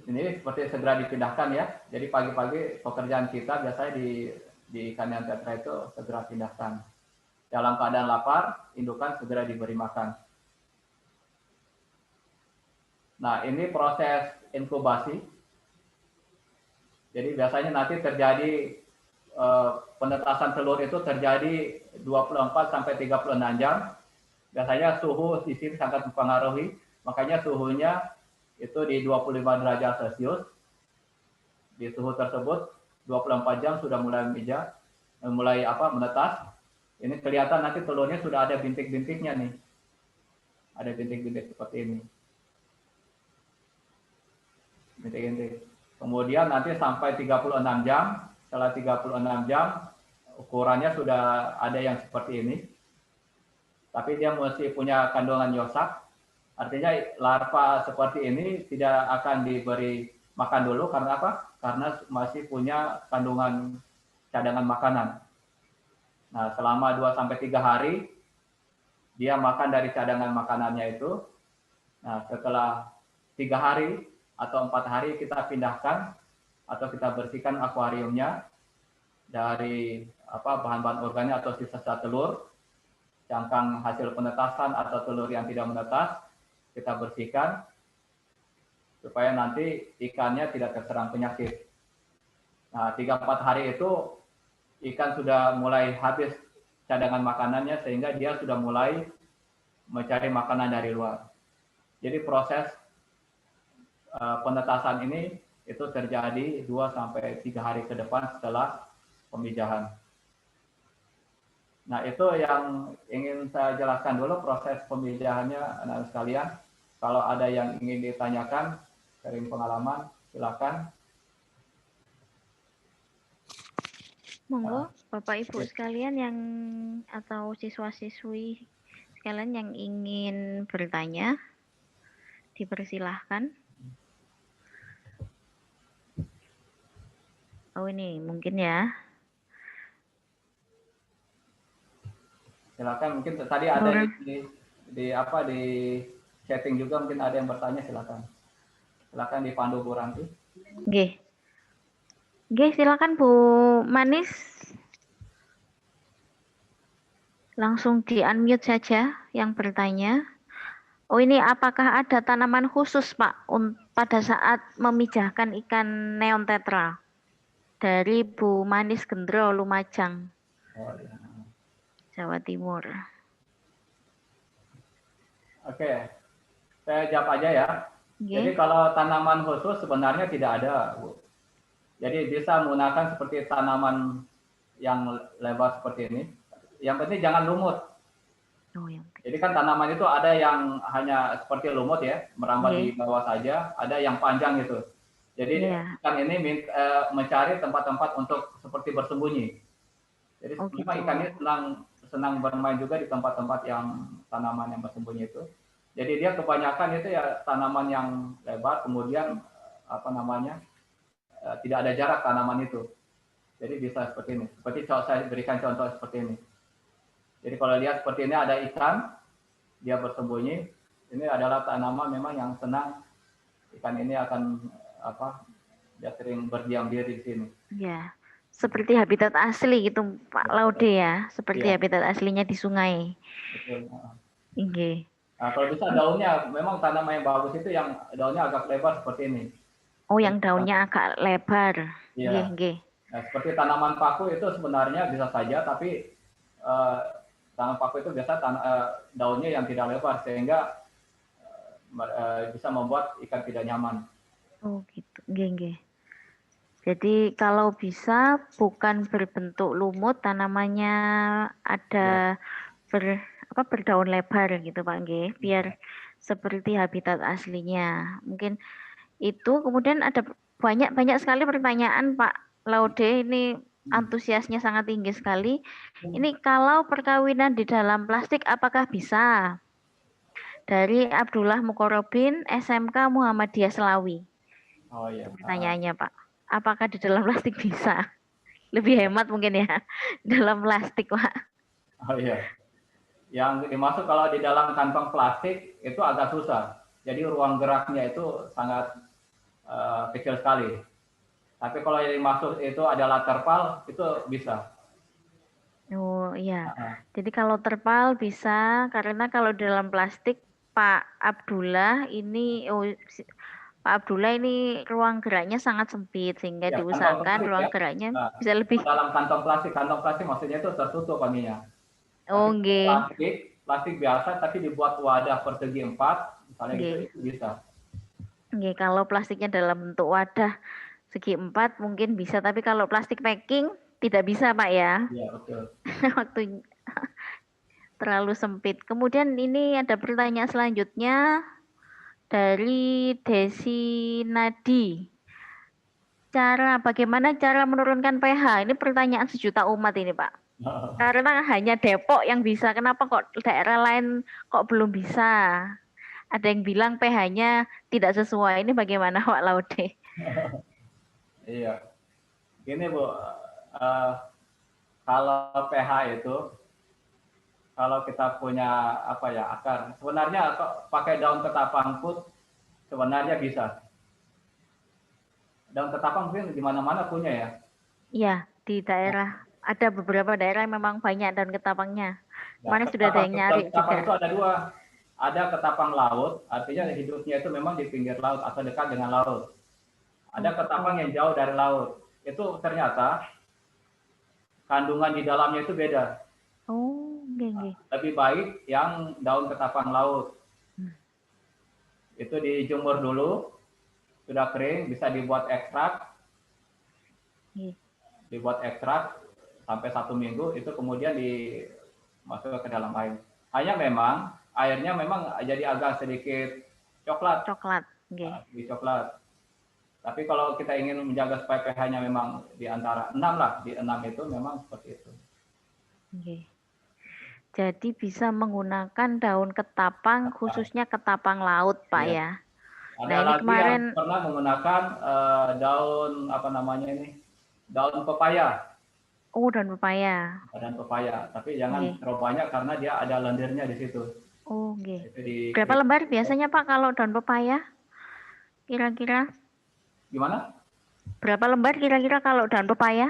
ini seperti segera dipindahkan ya. Jadi pagi-pagi pekerjaan kita biasanya di ikan tetra itu segera pindahkan. Dalam keadaan lapar, indukan segera diberi makan. Nah, ini proses inkubasi. Jadi biasanya nanti terjadi penetasan telur itu terjadi 24 sampai 36 jam. Biasanya suhu di sini sangat mempengaruhi, makanya suhunya itu di 25 derajat Celcius. Di suhu tersebut 24 jam sudah mulai mijah, mulai menetas. Ini kelihatan nanti telurnya sudah ada bintik-bintiknya nih. Ada bintik-bintik seperti ini. Bintik-bintik. Kemudian nanti sampai 36 jam, setelah 36 jam ukurannya sudah ada yang seperti ini. Tapi dia mesti punya kandungan yosak. Artinya larva seperti ini tidak akan diberi makan dulu karena apa? Karena masih punya kandungan cadangan makanan. Nah, selama 2 sampai 3 hari dia makan dari cadangan makanannya itu. Nah, setelah 3 hari atau 4 hari kita pindahkan atau kita bersihkan akuariumnya dari bahan-bahan organik atau sisa-sisa telur, cangkang hasil penetasan atau telur yang tidak menetas, kita bersihkan supaya nanti ikannya tidak terserang penyakit. Nah, 3-4 hari itu ikan sudah mulai habis cadangan makanannya sehingga dia sudah mulai mencari makanan dari luar. Jadi proses penetasan ini itu terjadi 2 sampai 3 hari ke depan setelah pemijahan. Nah, itu yang ingin saya jelaskan dulu proses pemijahannya, anak-anak sekalian. Kalau ada yang ingin ditanyakan, sharing pengalaman, silakan. Monggo, Bapak Ibu sekalian yang atau siswa-siswi sekalian yang ingin bertanya, dipersilahkan. Oh ini mungkin ya. silakan. Mungkin tadi ada di chatting juga mungkin ada yang bertanya, silakan. Silakan dipandu Bu Ranti. Nggih. Nggih, silakan Bu Manis. Langsung di-unmute saja yang bertanya. Oh, ini apakah ada tanaman khusus, Pak, pada saat memijahkan ikan neon tetra? Dari Bu Manis Gendro, Lumajang, Jawa Timur. Oke, saya jawab aja ya. Jadi kalau tanaman khusus sebenarnya tidak ada, Bu. Jadi bisa menggunakan seperti tanaman yang lebar seperti ini. Yang penting jangan lumut. Jadi kan tanaman itu ada yang hanya seperti lumut ya, merambat di bawah saja, ada yang panjang gitu. Jadi ikan ini mencari tempat-tempat untuk seperti bersembunyi. Jadi memang ikan ini senang bermain juga di tempat-tempat yang tanaman yang bersembunyi itu. Jadi dia kebanyakan itu ya tanaman yang lebar, kemudian tidak ada jarak tanaman itu. Jadi bisa seperti ini. Seperti saya berikan contoh seperti ini. Jadi kalau lihat seperti ini ada ikan, dia bersembunyi. Ini adalah tanaman memang yang senang. Ikan ini akan dia sering berdiam diri di sini. Ya, seperti habitat asli gitu Pak Laude ya, seperti habitat aslinya di sungai. Betul. Oke. Nah, kalau bisa daunnya, memang tanaman yang bagus itu yang daunnya agak lebar seperti ini. Oh, yang daunnya agak lebar. Iya. Nah, seperti tanaman paku itu sebenarnya bisa saja, tapi tanaman paku itu biasa daunnya yang tidak lebar sehingga bisa membuat ikan tidak nyaman. Oh gitu, nggih. Jadi kalau bisa bukan berbentuk lumut, tanamannya ada berdaun lebar gitu Pak nggih, biar seperti habitat aslinya. Mungkin itu. Kemudian ada banyak sekali pertanyaan Pak Laude, ini antusiasnya sangat tinggi sekali. Ini kalau perkawinan di dalam plastik apakah bisa? Dari Abdullah Mukorobin, SMK Muhammadiyah Selawi. Oh iya. Pertanyaannya Pak, apakah di dalam plastik bisa? Lebih hemat mungkin ya, dalam plastik Pak. Oh iya. Yang dimaksud kalau di dalam kantong plastik itu agak susah. Jadi ruang geraknya itu sangat kecil sekali. Tapi kalau yang dimaksud itu adalah terpal, itu bisa. Oh iya. Jadi kalau terpal bisa, karena kalau dalam plastik Pak Abdullah ini Pak Abdullah ini ruang geraknya sangat sempit sehingga diusahakan ruang geraknya bisa lebih. Dalam kantong plastik maksudnya itu tertutup paninya. Oh nggih. Plastik biasa tapi dibuat wadah persegi 4, misalnya gitu, itu bisa. Nggih, kalau plastiknya dalam bentuk wadah segi 4 mungkin bisa, tapi kalau plastik packing tidak bisa Pak ya. Iya betul. Waktu terlalu sempit. Kemudian ini ada pertanyaan selanjutnya dari Desi Nadi. Bagaimana cara menurunkan pH? Ini pertanyaan sejuta umat ini Pak. Karena hanya Depok yang bisa, kenapa kok daerah lain kok belum bisa? Ada yang bilang pH-nya tidak sesuai, ini bagaimana Pak Laude? Iya, gini Bu, kalau pH itu, kalau kita punya akar, sebenarnya pakai daun ketapang pun sebenarnya bisa. Daun ketapang mungkin di mana-mana punya ya? Iya, di daerah. Ada beberapa daerah yang memang banyak daun ketapangnya. Mana sudah ada yang nyari juga. Ketapang itu ada dua. Ada ketapang laut, artinya hidupnya itu memang di pinggir laut atau dekat dengan laut. Ada ketapang yang jauh dari laut. Itu ternyata kandungan di dalamnya itu beda. Oh, okay. Lebih baik yang daun ketapang laut. Itu dijemur dulu, sudah kering, bisa dibuat ekstrak. Dibuat ekstrak sampai 1 minggu, itu kemudian dimasukkan ke dalam air. Hanya memang airnya memang jadi agak sedikit coklat. Coklat, di coklat. Tapi kalau kita ingin menjaga supaya pH-nya memang di antara 6 lah, di 6 itu memang seperti itu. Oke. Jadi bisa menggunakan daun ketapang, khususnya ketapang laut, Pak ya. Ada ini kemarin yang pernah menggunakan daun daun pepaya. Oh, daun pepaya. Dan pepaya, tapi jangan terlalu banyak karena dia ada lendirnya di situ. Oh, okay. Itu berapa lembar biasanya Pak kalau daun pepaya? Kira-kira? Gimana? Berapa lembar kira-kira kalau daun pepaya?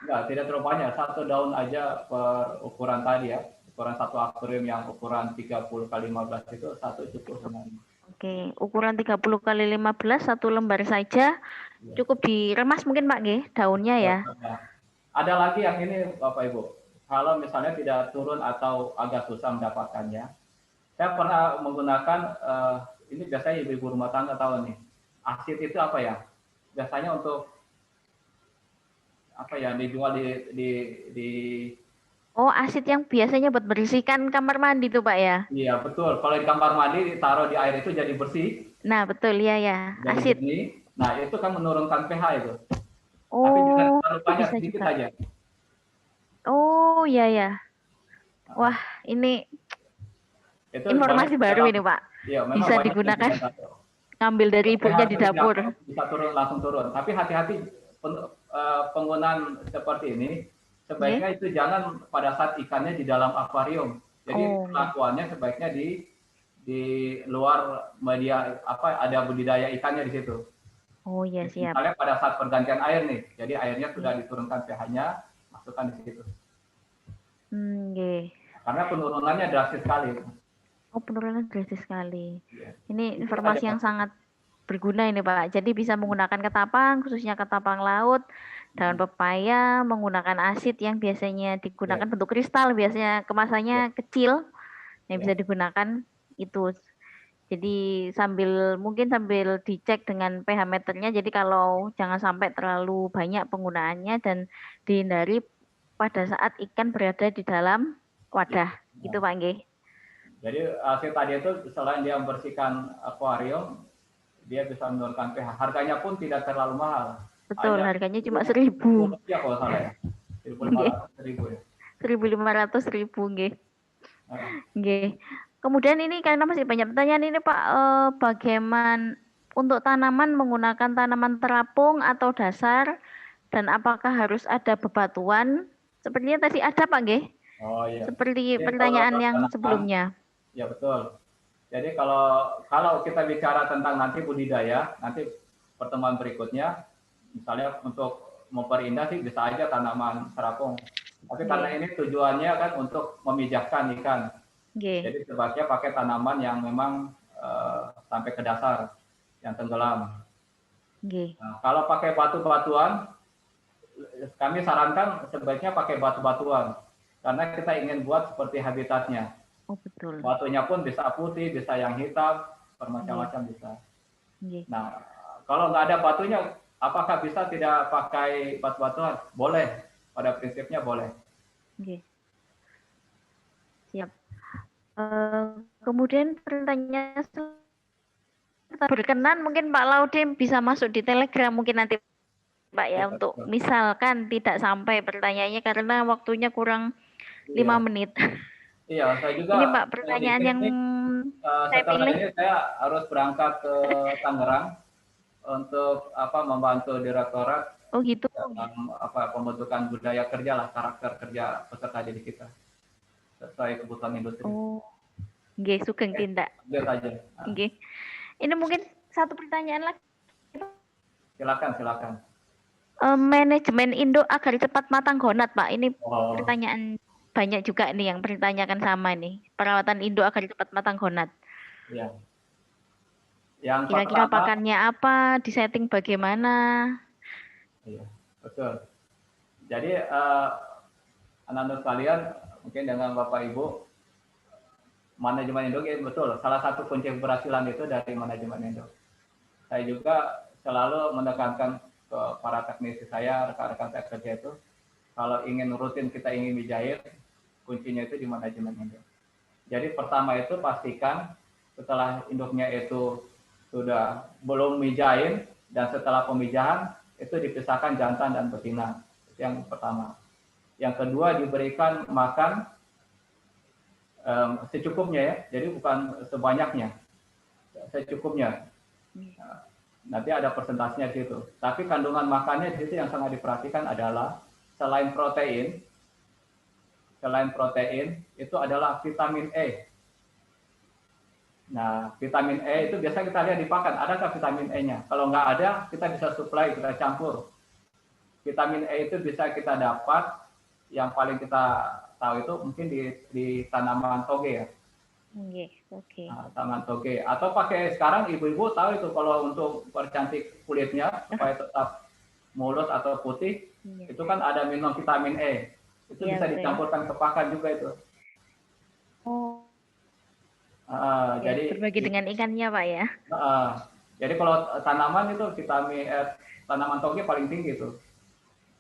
Enggak, tidak terlalu banyak. Satu daun aja per ukuran tadi ya. Ukuran satu akuarium yang ukuran 30 kali 15 itu satu cukup sebenarnya. Oke, ukuran 30 kali 15 satu lembar saja. Ya. Cukup diremas mungkin Pak G, daunnya ya. Ada lagi yang ini Bapak Ibu. Kalau misalnya tidak turun atau agak susah mendapatkannya, saya pernah menggunakan ini biasanya ibu-ibu rumah tangga tahu nih. Asid itu apa ya? Biasanya untuk apa ya dijual di Oh, asid yang biasanya buat bersihkan kamar mandi tuh Pak ya? Iya betul. Kalau di kamar mandi ditaruh di air itu jadi bersih. Nah betul ya ya. Jadi Asid. jernih. Nah itu kan menurunkan pH itu. Oh, tapi jangan terlalu banyak, sedikit juga. saja. Oh ya ya. Wah ini itu informasi baru ini Pak. Iya, bisa digunakan. Ngambil dari ibunya di dapur. Bisa turun langsung turun. Tapi hati-hati penggunaan seperti ini. Sebaiknya itu jangan pada saat ikannya di dalam akuarium. Jadi pelakuannya sebaiknya di luar media apa ada budidaya ikannya di situ. Oh iya siap. Misalnya pada saat pergantian air nih, jadi airnya sudah diturunkan pH-nya, masukkan di situ. Karena penurunannya drastis sekali. Oh penurunan drastis sekali. Ini informasi yang sangat berguna ini Pak. Jadi bisa menggunakan ketapang, khususnya ketapang laut, daun pepaya, menggunakan asid yang biasanya digunakan bentuk kristal, biasanya kemasannya kecil, yang bisa digunakan itu. Jadi mungkin sambil dicek dengan pH meternya. Jadi kalau jangan sampai terlalu banyak penggunaannya dan dihindari pada saat ikan berada di dalam wadah. Gitu Pak Nggih. Jadi asid tadi itu selain dia membersihkan akuarium, dia bisa menurunkan pH. Harganya pun tidak terlalu mahal. Betul, harganya cuma 1.000. Ya kalau salah ya. 1.500 ya. 1.500 nggih. Nggih. Kemudian ini karena masih banyak pertanyaan ini Pak, bagaimana untuk tanaman menggunakan tanaman terapung atau dasar dan apakah harus ada bebatuan? Sepertinya tadi ada Pak nggih. Oh iya. Seperti pertanyaan yang sebelumnya. Ya betul. Jadi kalau kita bicara tentang nanti budidaya, nanti pertemuan berikutnya, misalnya untuk memperindah sih bisa aja tanaman terapung. Tapi karena ini tujuannya kan untuk memijahkan ikan. Jadi sebaiknya pakai tanaman yang memang sampai ke dasar, yang tenggelam. Nah, kalau pakai batu-batuan, kami sarankan sebaiknya pakai batu-batuan. Karena kita ingin buat seperti habitatnya. Oh betul. Batunya pun bisa putih, bisa yang hitam, bermacam-macam bisa. Nah, kalau nggak ada batunya, apakah bisa tidak pakai batu-batuan? Boleh, pada prinsipnya boleh. Siap. Kemudian pertanyaan berkenan mungkin Pak Laude bisa masuk di Telegram mungkin nanti Pak ya, untuk misalkan tidak sampai pertanyaannya karena waktunya kurang 5 menit. Iya, saya juga. Ini Pak pertanyaan yang saya pilih. Ini saya harus berangkat ke Tangerang untuk membantu direktorat. Oh gitu. Dalam pembentukan budaya kerja lah, karakter kerja peserta didik kita sesuai kebutuhan industri. Oh, nggih sugeng tindak. Lihat aja. Nggih. Ini mungkin satu pertanyaan lagi. Silakan. Manajemen induk agar cepat matang gonat Pak. Ini pertanyaan banyak juga nih yang bertanyakan sama nih. Perawatan induk agar cepat matang gonat. Iya. Yang kira-kira pakannya apa, disetting bagaimana? Iya, betul. Jadi anak-anak sekalian, mungkin dengan Bapak Ibu, manajemen induk betul. Salah satu kunci keberhasilan itu dari manajemen induk. Saya juga selalu menekankan ke para teknisi saya, rekan-rekan saya kerja itu, kalau ingin rutin kita ingin dijahit, kuncinya itu di manajemen induk. Jadi pertama itu pastikan setelah induknya itu sudah belum mijahin dan setelah pemijahan itu dipisahkan jantan dan betina. Itu yang pertama. Yang kedua diberikan makan secukupnya ya, jadi bukan sebanyaknya, secukupnya. Nanti ada persentasenya di situ. Tapi kandungan makannya di situ yang sangat diperhatikan adalah selain protein itu adalah vitamin E. Nah, vitamin E itu biasa kita lihat di pakan, adakah vitamin E-nya? Kalau nggak ada, kita bisa supply, kita campur. Vitamin E itu bisa kita dapat, yang paling kita tahu itu mungkin di tanaman toge ya. Oke. Nah, tanaman toge. Atau pakai sekarang ibu-ibu tahu itu kalau untuk percantik kulitnya supaya tetap mulus atau putih, itu kan ada minum vitamin E. Itu bisa dicampurkan ke pakan juga itu. Oh. Jadi berbagi dengan ikannya Pak ya. Jadi kalau tanaman itu vitamin tanaman toge paling tinggi itu.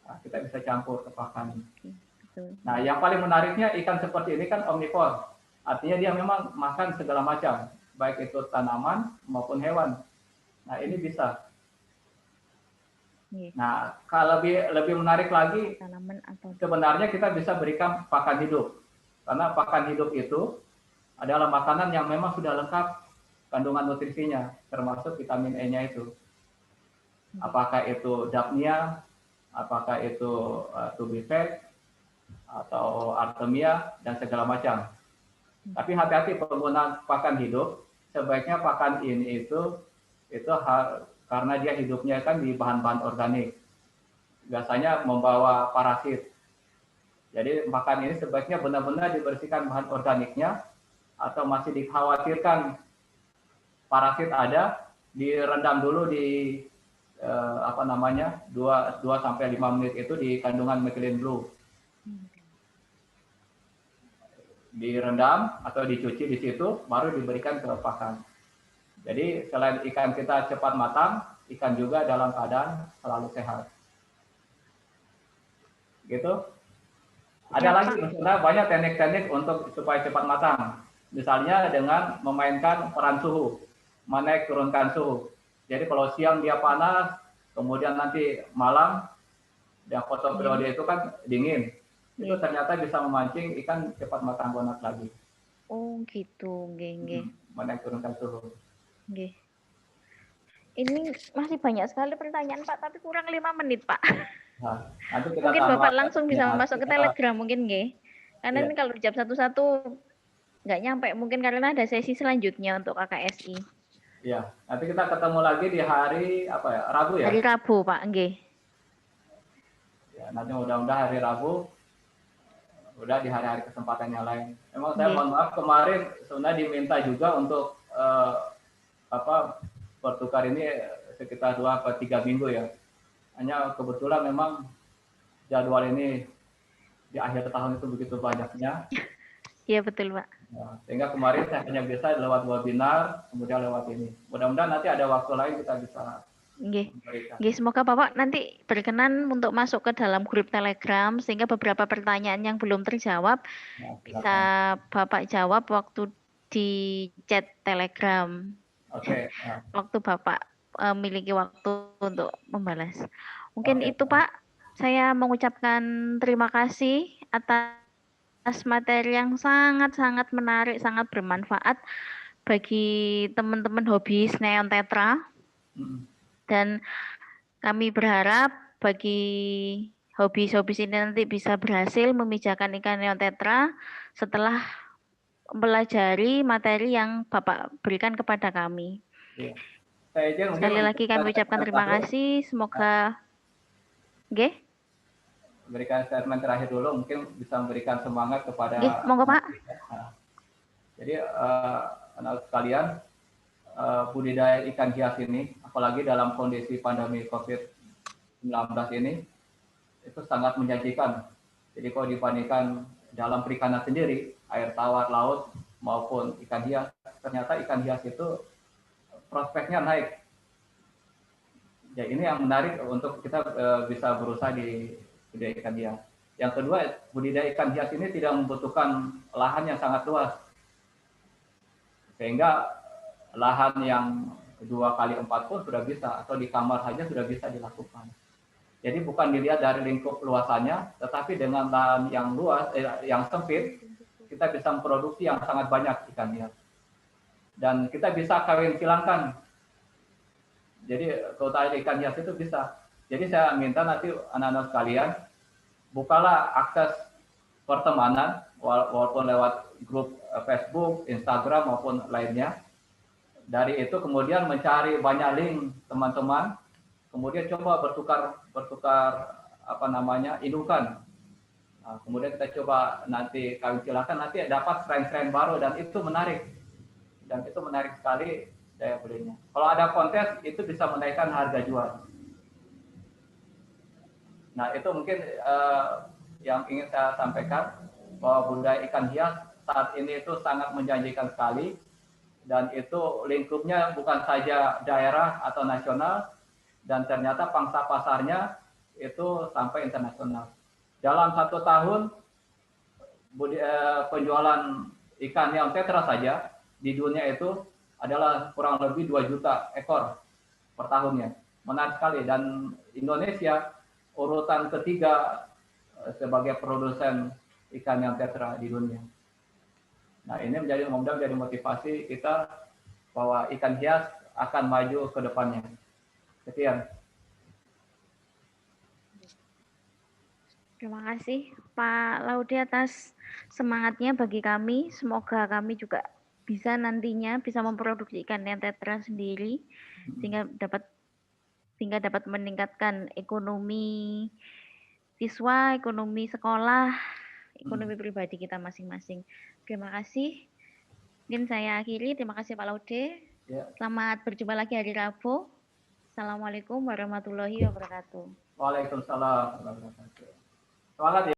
Nah, kita bisa campur ke pakan. Nah, yang paling menariknya ikan seperti ini kan omnivore. Artinya dia memang makan segala macam, baik itu tanaman maupun hewan. Nah, ini bisa. Nah, kalau lebih menarik lagi, sebenarnya kita bisa berikan pakan hidup. Karena pakan hidup itu adalah makanan yang memang sudah lengkap kandungan nutrisinya, termasuk vitamin E-nya itu. Apakah itu Daphnia, apakah itu Tubifex, atau Artemia, dan segala macam. Tapi hati-hati penggunaan pakan hidup, sebaiknya pakan ini itu karena dia hidupnya kan di bahan-bahan organik. Biasanya membawa parasit. Jadi pakan ini sebaiknya benar-benar dibersihkan bahan organiknya, atau masih dikhawatirkan parasit ada, direndam dulu di 2-5 menit itu di kandungan methylene blue. Direndam atau dicuci di situ, baru diberikan ke pakan. Jadi selain ikan kita cepat matang, ikan juga dalam keadaan selalu sehat. Gitu. Ada lagi misalnya banyak teknik-teknik untuk supaya cepat matang. Misalnya dengan memainkan peran suhu, menaik turunkan suhu. Jadi kalau siang dia panas, kemudian nanti malam, yang fotoperiode itu kan dingin. Itu ternyata bisa memancing ikan cepat matang bonak lagi. Oh gitu, Menaik turunkan suhu. Ini masih banyak sekali pertanyaan Pak, tapi kurang 5 menit Pak. Nah, nanti kita mungkin Bapak langsung bisa masuk ke Telegram mungkin nggih. Karena ini kalau jam 1 nggak nyampe, mungkin karena ada sesi selanjutnya untuk KKSI. Iya, nanti kita ketemu lagi di hari Rabu ya? Hari Rabu Pak, nggih. Ya, nanti mudah-mudahan hari Rabu, udah di hari-hari kesempatan yang lain. Emang saya mohon maaf kemarin sebenarnya diminta juga untuk bertukar ini sekitar 2-3 minggu ya. Hanya kebetulan memang jadwal ini di akhir tahun itu begitu banyaknya. Iya betul Pak. Nah, sehingga kemarin saya hanya bisa lewat webinar, kemudian lewat ini. Mudah-mudahan nanti ada waktu lain kita bisa memberikan. Semoga Bapak nanti berkenan untuk masuk ke dalam grup Telegram, sehingga beberapa pertanyaan yang belum terjawab bisa Bapak jawab waktu di chat Telegram. Oke. Waktu Bapak memiliki waktu untuk membalas. Mungkin itu Pak, saya mengucapkan terima kasih atas materi yang sangat-sangat menarik, sangat bermanfaat bagi teman-teman hobi Neon Tetra. Dan kami berharap bagi hobis ini nanti bisa berhasil memijakan ikan Neon Tetra setelah mempelajari materi yang Bapak berikan kepada kami. Ya. Sekali lagi kami ucapkan terima kasih. Semoga berikan statement terakhir dulu, mungkin bisa memberikan semangat kepada monggo Pak. Jadi anak sekalian, budidaya ikan hias ini, apalagi dalam kondisi pandemi COVID-19 ini, itu sangat menjanjikan. Jadi kalau dibandingkan dalam perikanan sendiri, air tawar laut maupun ikan hias, ternyata ikan hias itu prospeknya naik. Ya ini yang menarik untuk kita bisa berusaha di budidaya ikan hias. Yang kedua, budidaya ikan hias ini tidak membutuhkan lahan yang sangat luas. Sehingga lahan yang 2x4 pun sudah bisa, atau di kamar saja sudah bisa dilakukan. Jadi bukan dilihat dari lingkup luasannya, tetapi dengan lahan yang luas, yang sempit, kita bisa memproduksi yang sangat banyak ikan hias. Dan kita bisa kawin silangkan. Jadi total ikan hias itu bisa. Jadi saya minta nanti anak-anak sekalian, bukalah akses pertemanan, walaupun lewat grup Facebook, Instagram maupun lainnya. Dari itu kemudian mencari banyak link teman-teman, kemudian coba bertukar indukan. Nah, kemudian kita coba nanti kami silakan nanti dapat strain-strain baru dan itu menarik sekali daya belinya. Kalau ada kontes itu bisa menaikkan harga jual. Nah itu mungkin yang ingin saya sampaikan bahwa budaya ikan hias saat ini itu sangat menjanjikan sekali. Dan itu lingkupnya bukan saja daerah atau nasional, dan ternyata pangsa pasarnya itu sampai internasional. Dalam 1 tahun, penjualan ikan neon tetra saja di dunia itu adalah kurang lebih 2 juta ekor per tahunnya. Menarik sekali, dan Indonesia urutan ketiga sebagai produsen ikan neon tetra di dunia. Nah, ini menjadi motivasi kita bahwa ikan hias akan maju ke depannya. Sekian. Terima kasih Pak Laude atas semangatnya bagi kami. Semoga kami juga bisa nantinya bisa memproduksi ikan neon tetra sendiri sehingga dapat meningkatkan ekonomi siswa, ekonomi sekolah, ekonomi pribadi kita masing-masing. Terima kasih. Mungkin saya akhiri. Terima kasih Pak Laude. Ya. Selamat berjumpa lagi hari Rabu. Assalamualaikum warahmatullahi wabarakatuh. Waalaikumsalam warahmatullahi wabarakatuh. Semangat ya.